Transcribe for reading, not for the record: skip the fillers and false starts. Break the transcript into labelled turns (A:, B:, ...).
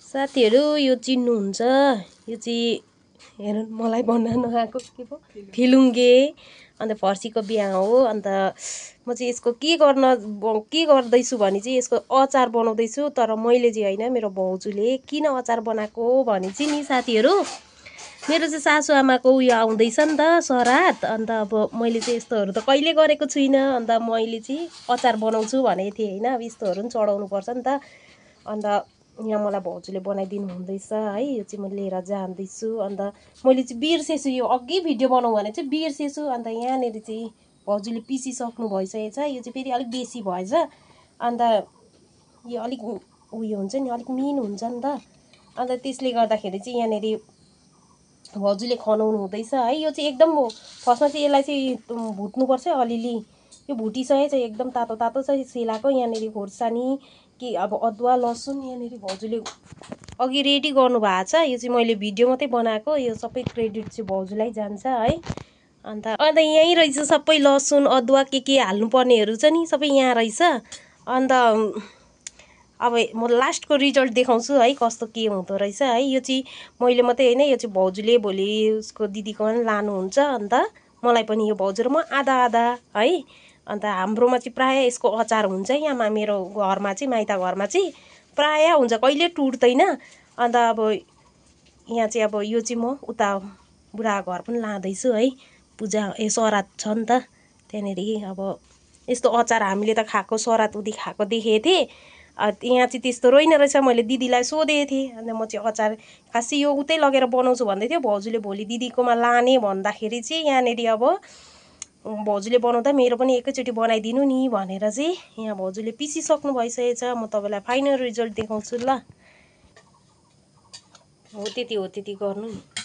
A: साथीहरु यो चिन्नुहुन्छ यो चाहिँ हेर्नु मलाई भन्न नआएको के पो फिलुङ्गे अन्त फर्सीको बिहा हो। अन्त म चाहिँ यसको के गर्दैछु भने चाहिँ यसको अचार बनाउँदैछु। तर मैले चाहिँ हैन, मेरो भाउजूले किन अचार बनाएको भने चाहिँ नि साथीहरु, मेरो चाहिँ सासुआमाको उयो आउँदैछ नि त सराद। अन्त अब मैले चाहिँ यस्तोहरू त कहिले गरेको छुइनँ। अन्त मैले चाहिँ अचार बनाउँछु भनेको थिएँ हैन। अब यस्तोहरू पनि चढाउनु पर्छ नि त। अन्त यहाँ मलाई भाउजूले बनाइदिनु हुँदैछ है। यो चाहिँ म लिएर जाँदैछु। अन्त मैले चाहिँ बिर्सेछु, यो अघि भिडियो बनाउँ भने चाहिँ बिर्सेछु। अन्त यहाँनिर चाहिँ भाउजूले पिसिसक्नु भइसकेछ। यो चाहिँ फेरि अलिक बेसी भएछ। अन्त यो अलिक उयो हुन्छ नि, अलिक मिहिन हुन्छ नि त। अन्त त्यसले गर्दाखेरि चाहिँ यहाँनिर भाउजूले खनाउनु हुँदैछ है। यो चाहिँ एकदम फर्स्टमा चाहिँ यसलाई चाहिँ भुट्नुपर्छ अलिअलि। यो भुटिसकेछ, एकदम तातो तातो छ सेलाको। यहाँनिर खोर्सानी कि अब अदुवा लसुन यहाँनिर भाउजूले अघि रेडी गर्नु भएको छ। यो चाहिँ मैले भिडियो मात्रै बनाएको, यो सबै क्रेडिट चाहिँ भाउजूलाई जान्छ है। अन्त यहीँ रहेछ सबै लसुन अदुवा के हाल्नुपर्नेहरू छ नि, सबै यहाँ रहेछ। अन्त अब म लास्टको रिजल्ट देखाउँछु है, कस्तो के हुँदो रहेछ है। यो चाहिँ मैले मात्रै होइन, यो चाहिँ भाउजूले भोलि उसको दिदीकोमा पनि लानुहुन्छ। अन्त मलाई पनि यो भाउजू र म आधा आधा है। अन्त हाम्रोमा चाहिँ प्रायः यसको अचार हुन्छ। यहाँ मेरो घरमा चाहिँ, माइत घरमा चाहिँ प्रायः हुन्छ, कहिले टुट्दैन। अन्त अब यहाँ चाहिँ अब यो चाहिँ म उता बुढा घर पनि लाँदैछु है। पूजा सराद छ नि त त्यहाँनिर। अब यस्तो अचार हामीले त खाएको, सराद उदी खाएको देखेको थिएँ। यहाँ चाहिँ त्यस्तो रहेन रहेछ। मैले दिदीलाई सोधेको थिएँ। अन्त म चाहिँ अचार खासै यो उतै लगेर बनाउँछु भन्दै थियो। भाउजूले भोलि दिदीकोमा लाने भन्दाखेरि चाहिँ यहाँनिर अब भाउजूले बनाउँदा मेरो पनि एकैचोटि बनाइदिनु नि भनेर चाहिँ यहाँ भाउजूले पिसिसक्नु भइसकेछ। म तपाईँलाई फाइनल रिजल्ट देखाउँछु ल। हो त्यति गर्नु नि।